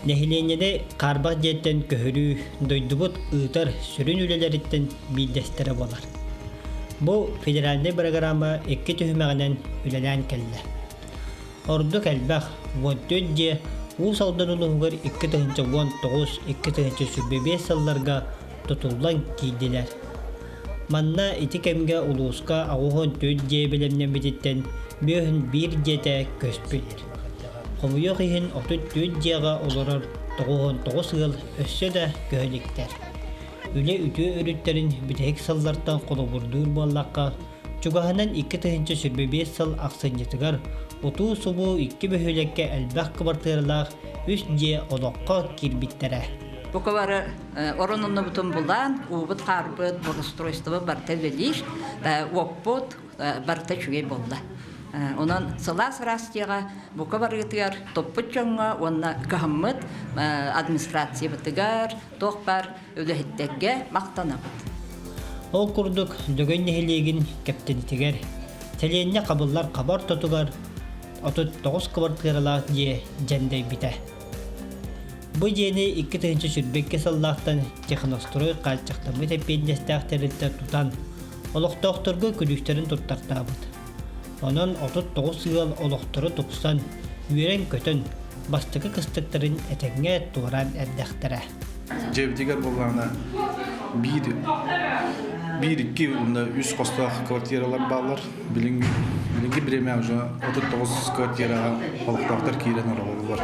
Nehilenyede karbak jetten köhürü doydubut ıtar sürün ülelerinden bildestere bolar. Bu federalde programa iki tühümağından ülelen kelle. Ordu kelbaq vontödje usaldan uluğur 2019 2025 sallarga tutullan kiydiler. Manna iti kemge uluska ağuhun tödje bilemden bititten böhün bir jete köspüler. Komuyok ihin otut tödjega olurar 9 yıl össe de köhlikler. Üle ütü örütlerin bitehik sallardan kolu vurdur bollakka çugahanan 2025 sal aksancıtıgar 30 subu 2 böhülekke elbaq kıbartırlar üst je olokka kirbittere. Bu kavarı oranını bütün bulan, ubut karbıt, burustroystovu bartel veliş, opbot bartel çüge bolla. Onun sılas rastiyaga bu kavarı yetigar toput jonga, onna kahammıt administrasiya bitigar, toqbar ölühettegge maqtanabıt. Ol kurduk dögön nehilegin keptenitiger. Teleyenne kabullar kabar tutugar, 39 kıbartırlar je jendey bite. Bu jeni 2 tığınçı sürbekke sallaqtan texnostroy qalçaqtamı tependestaqterilde tutan oloqtoqturgu külükterin tuttartabıt. Onun 39 yıl oloqturu tuqsan üren kötün bastıkı kıstıkların etenge tuğran erdektere. Cevdigar bollarına bir iki yılında üst kosta kvartiralar bağlar. Bilingi bireme avca 39 kvartira halktaktır kiren arabalar.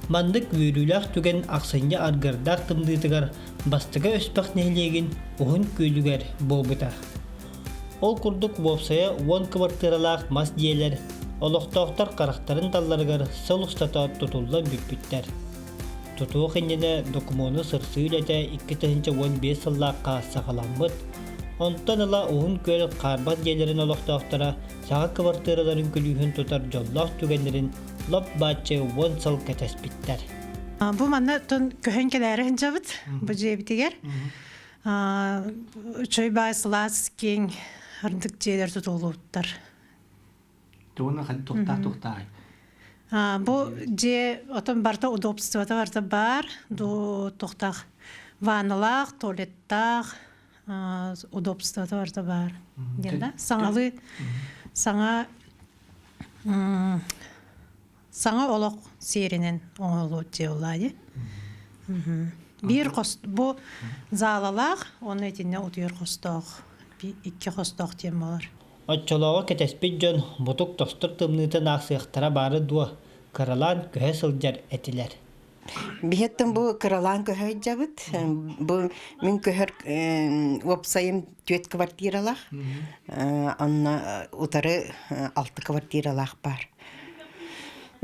Mandık vürülak tügen aksancı argardaq tımdıtıgar bastıkı öspaq nehlegin uhun köylüger bolbuta. Ol kurduk bopsaya 10 kvartiralaq mas diyeler oloqtoqtar qaraktarın tallarıgar sol ustata tutuldan büppütter. Tutuğu kendine dokumonu sırsıyla 2015 yıllıqqa saqalanmıt. Ondan ala uhun köl qarbat dielerin oloqtoqtara sağa kvartiraların külühün tutar jollaq tügenlerin lop batçı 10 sal ketespitter. Bu manna ton köhönkeleri hınjabıt bu jebitiger. Çöy bayısılas ken hırdık jeler tutuluttar. Doğuna kan tohta. Bu je oton barta удобствота барта бар, до тохтах ванналах, туалеттах, удобствота барта бар. Генда саңалы саңа олоқ серинен оңолу же улайды. Bir kost bu zalalaq, onun etinde utuyur kostoq, iki kostoq tem olur. Aççoloğa ketespidjon butuk tostur tımnıtı naqsıqtara barı duwa karalan köhe sıljar etiler. Bihettim bu karalan köhe jabıt. Bu min köher opsayım 4 kvartiralaq. Anna utarı 6 kvartiralaq var.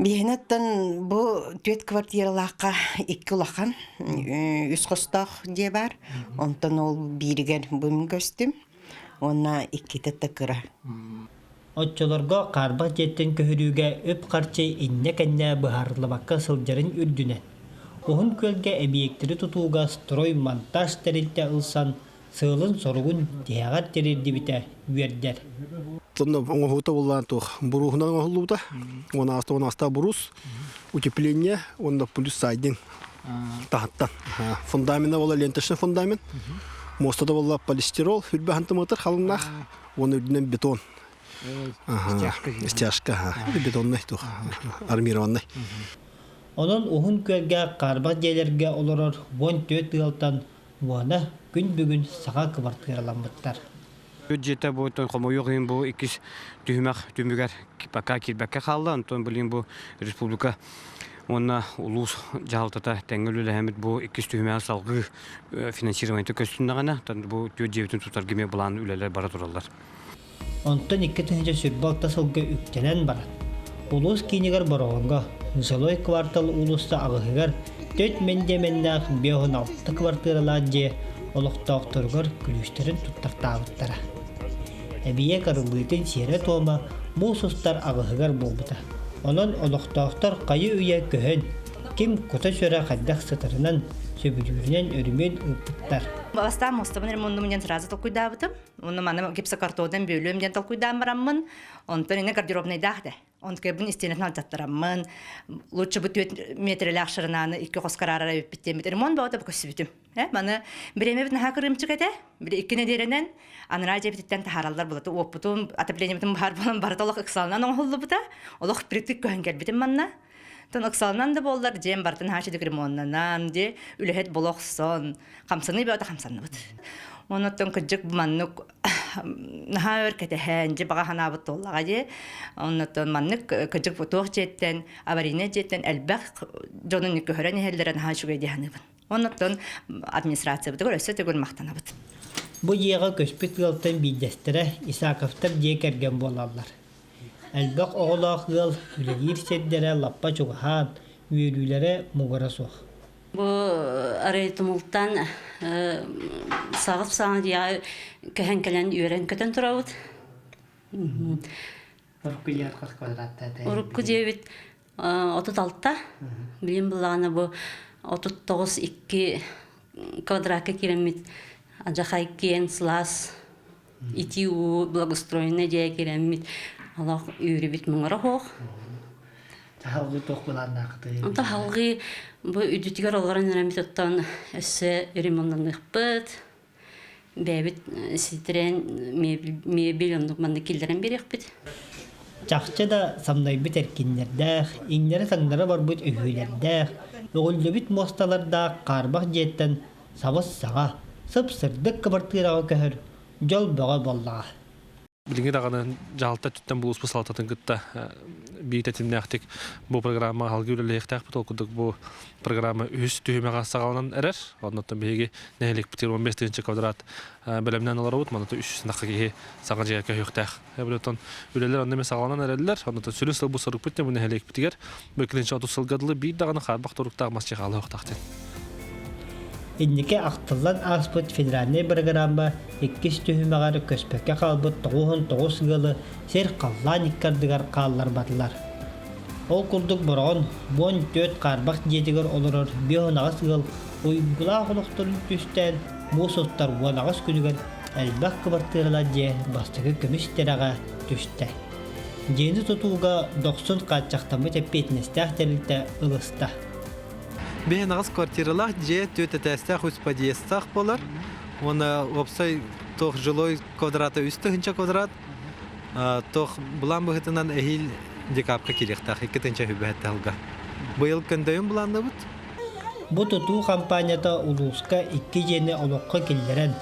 Bihenettan bu 4 kvartiralaqqa 2 ulaqan üst kostoq diye var. Ondan ol birigen bu göstüm. Ona 2 tıkıra. Aççolarga qarbaq jetten köhürüge öp qarçı inne kenne buharlabakka sıljarın ürdünen. Ohun kölge ebiyektiri tutuğga stroy montaj terilte ılsan sığılın sorugun diyagat terirdi bite verder. Tonda оңохута боллан тох буруhundan оңохулута. Ona asta burus утепление, onda плюс сайдин. Тахаттан. Фундамента бола ленточный фундамент. Мостада бола полистирол, хүрбәһантымытыр халыннах. Оны үрдүнен бетон. Стяжка. Бетонный тух. Армированный. Onun ohun kölge qarbaq jelerge oloror 14 yıldan vana gün bugün sağa kıvartırlanmışlar. Bюджета bu ton komoyogin bu ikis tühmek tümüger kipaka kirbaka kaldı. Anton bilin bu respublika ona ulus jaltata tengülü lehmet bu ikis tühmek salgı finansirmanı köstündagana. Tan bu bюджетün tutar gibi bulan üleler bara turallar. Ondan 2 tınca sürbakta salgı üktenen barat. Ulus kinigar baroğunga Zoloy kvartal ulusta ağıgar 4 mendemennaq 5-6 kvartiralar je oloqtoqturgar külüsterin tuttartabıttara. Ebiye karılıytın sere toma bu sustar ağıgar bolbuta. Onun oloqtoqtar qayı üye köhön kim kuta şöre qaddaq sıtırından söbülürünen örümen ıpıttar. Бастан мостабын ремонтумден сразу толкуйдабытым. Оны мана гипсокартодан бөлөмден толкуйдан бараммын. Онтон эне гардеробный дахты. Он кебин истинет налжаттараммын. Лучше бы 4 метрлі ақшырынаны 2 қосқарара өппеттемет. Ремонт бауыда бұл көсібітім. Маны біреме бітін хақырым чүгеде, бір иккіне деренен аныра жебіттен тахаралдар болады. Опытым, атапление бітім бар болын бардолық ұқсалынан оңғылы бұта. Олық біріктік көхін келбітім манна. Тон ұқсалынан да болдар, жем бартын хашидік ремонтынан, де үліхет болуқсон. Қамсаны бауыда қамсаны бұд. Онуттан күджік маннық наха өркетехен, же баға ханабыт олаға же. Онуттан маннық күджік бұтуқ жеттен, аварийне жеттен, әлбәқ жонын көрен елдерін наха шугай деханыбын. Онуттан администрация бұды көрөсі түгіл мақтанабыд. Бу жиэға көспет гылтын биддестері Исаковтар жие керген болалар. Әлбәқ оғылақ гыл, үлегир седдері лаппа чуғахан, үйелілері мұғыра соқ. Бу арайтымылтан сағып саңа дия көһен кәлен үйрен көтен тұрауыд. Урукку дебит 36-та. Білем бұлағына бұ 39-2 квадратқа керемет. Ажақай кен, слас, ити у благоустроенный дия керемет. Аллах үйрі бит мұңыра хоқ. Тахалғы тоқ бұларына қыты. Тахалғы bu üdütüger olgaran önemli esse ремонтных бит. Бәбит ситрен мебель ондық манда келдерен берек бит. Чақча да самдай бит эркиннердәх, иңнері саңдары бар бит өйгелердәх, өғілді бит мосталарда қарбақ жеттен сабыс саға, сып-сырдық кыбыртырағы көхір, жол бұға боллаға. Билинги даганы жалта түттен булус салататын гытта бийтетимнәхтик бу программа халгы үлелехтәк бутолкудук бу программа үс түймәгә сагаланан эрер. Оннан беги нәлек битер 15 квадрат белемнән алар бут, манда 300 накыгы саган җәгә көйөктәк. Бөтен үлеләр анда сагаланан эрелләр. Оннан сүлүн сыл бу сырык битне бу нәлек битер. Бу 30 сылгыдлы бит даганы харбак торуктак масчыгалы вактактын. Иннеке ақтылан аспыт федеральный программа 2 түймәгәрі көспәкке қалбыт 9 гылы сер қаллан иккардығар қаллар батылар. Ол күрдік бұрағын 14 қарбақ жетігір олырыр 5 гыл ойгыла құлықтырын түстен бұл соттар 10 күнігер әлбәқ кыбыртырыла же бастығы көміштераға түсті. Жені тұтуға 90 қатшақтамы тәппетіністәқ тәрілді ылыста. Бehen ağız kvartiralar je tötetestah uspodiyestah bolar. Ona opsay toh жилой квадрата üstü hınça kvadrat. Toh bulan bıhıtından ehil dekapka kirixtah 2-nче hübbehet halga. Bu yıl köndeyim bulandı bud. Bu tutu kampaniyada uluska 2 jeni oluqqa kilderen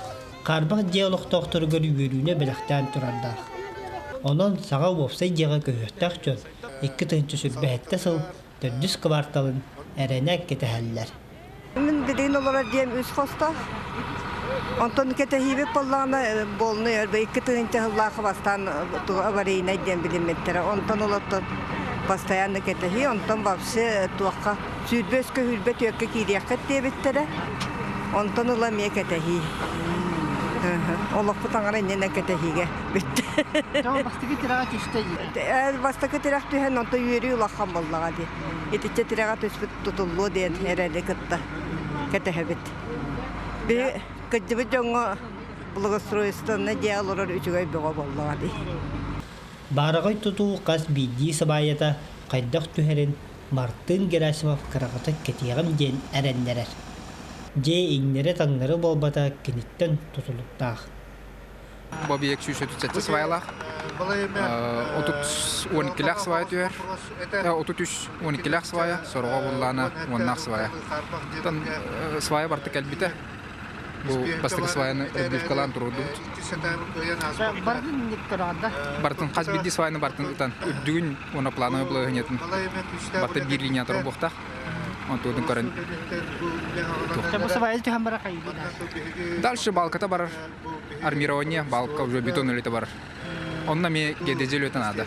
qarbaq diyalog doktorgör yürüyüne belekten turarda. Onun sağa opsay jega köhöktaq çöz 2-nче sübbehette sıl 400 kvartalın erenek ketehəller. Min dediğin olarak diyem üst kosta. Ondan ketehibip Allah'ına bolunuyor. Ve 2 tığınca Allah'a bastan avariyine diyem bilinmettere. Ondan olatan bastayanlı ketehi. Ondan vapsi tuğaka sürdböskü hülbet yokke kiriyakket diye bittere. Ondan olamaya ketehi. Olak butangana inene ketehige bitti. Tamam bastıkı tirağa düştü. Bastıkı tirağa tühen ondan yürüyor ulakhan bollağa diye. Yetişçe tirağa tüspüt tutullu diye herhalde kıtta. Ketehe bitti. Bir kıcıbı jonga благоустройствоны diye alırlar üçügay boğa bollağa diye. Baragay tutu qas biddi sabayata qaydaq tüherin Martin Gerasimov kırağıta ketiyağım den erenlerer. Je iňnere taňnary bolbata kinitten tutuluktaq. Bu bir ekşi sütüçete svaylar. 12 svaya tüyer. 12 svaya, sorğa bullana 10 svaya. Tan svaya bartık elbite. Bu bastık svayany öldürkalan durdu. Bartın niktorada. Bartın qaz biddi svayany bartın tan öldügün ona planı bulanyatın. Bartı bir linya turub boqtaq. Ondan körün. Bu svayal tühem bara qaydı. Дальше балката бар. Армирование, балка уже бетон или бар. Онна ме гедежел өтөн ада.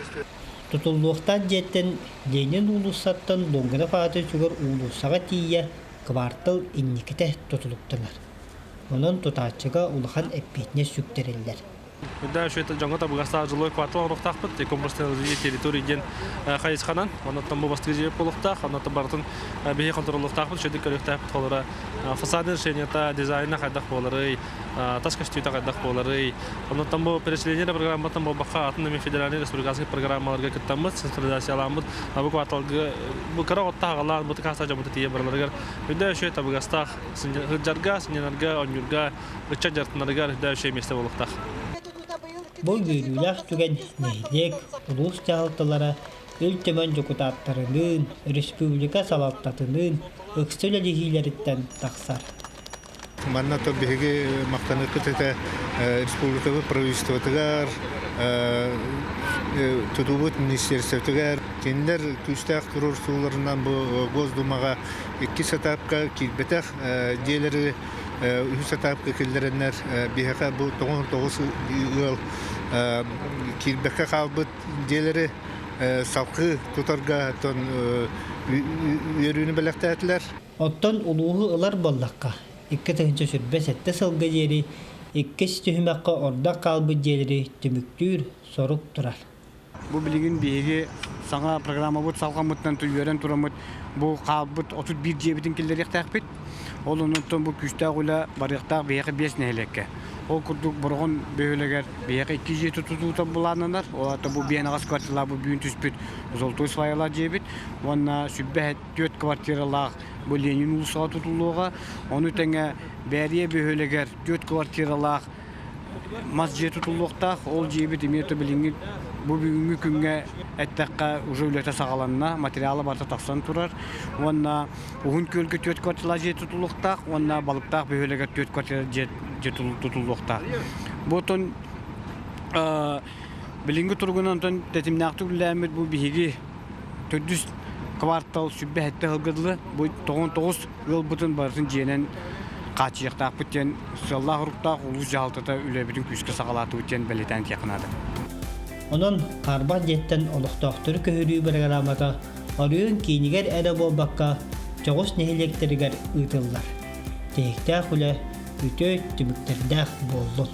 Tutulluqtan jetten Lenin ulussattan Dongara Fatih Çugur ulussağa tiyye kvartal innikite tutuluktalar. Onun tutaçıga uluhan epetine sükteriller. Да, что это джангота бугаса жилой квартал рухтахпыт, компостный территории ген хайсханан, он там был бастырje полухтах, он там бартын бей контролухтахпыт, что декорихтахпыт холора фасадный решение та дизайна хайдах полары, таскаштуйта хайдах полары, он там был переселение программа там был баха атными федеральной республиканской программаларга кеттамыт, централизацияланбыт, бу кварталга бу караготтагалар, бу такаса жамыты тие барларгар, да, что это бугастах, жарга, синенарга, онюрга, чаджартнарга, да, что место полухтах. Бұл бүйрүләк түген нәйлек, улус чағылтылара, өлтөмөн жокутаттарынын, республика салаттатынын, өкстөл әлігейлеріттен тақсар. Манна то беге мақтаны кытыта республикабы правительствотыгар, тутубут министерствотыгар, кендер күстәк турur сууларынан бұл Госдумаға 2 сатапқа килбетәк дейлері үс сатапқа келдереннер беге бұл 99 ыл килбекке қалбыт дейлері салқы тутарға тон үйерүүнү белектәтілер. Оттон улуғы ылар боллаққа. 2 тыгынча сүрбәс әтті сылғы жері, 2 түхімәққа орда қалбы жері түміктүр соруп тұрар. Бу билигин биги саңа программа бут салгамыттан түйөрен турамыт. Бу калбыт 31 жебитин килдерек тақпит. Ол онуттан бу күстагыла барыктак бияқы 5 нәлекке. Ол курдук бургон бөөлөгөр бияқы 2 жет тутута булананар. Олата бу бенагас квартиралар бу бүйүн түспүт. Золтой свайлар жебит. Онна сүббәт 4 квартиралар бу Ленин улуса тутулууга. Ону теңе бәрие бөөлөгөр 4 квартиралар масжет тутулуктак ол жебит эмете билиңи бу бүгүнкү күнгө эттекка уже үлөтө сагаланна материалы барта таксан турар. Онна угун көлгө 4 квартира жет тутулуктак, онна балыктак бөөлөгө 4 квартира жет тутулуктак. Ботон билиңги тургунан тетимнактуу билемет бу биги 400 квартал сүббетте хылгыдлы бу 99 ыл бутун барын женен качыктак бүтен саллах руктак улус жалтыта үлөбүтүн күскө сагалатуу үтен белетен якынады. Онон карбан жеттен олуқтақтыр көхірүү программата арыын кейінігер әрі болбаққа жоғыс нәйлектерігер ұйтылдар. Тейіктәк үлі үтө түміктердәк болдun.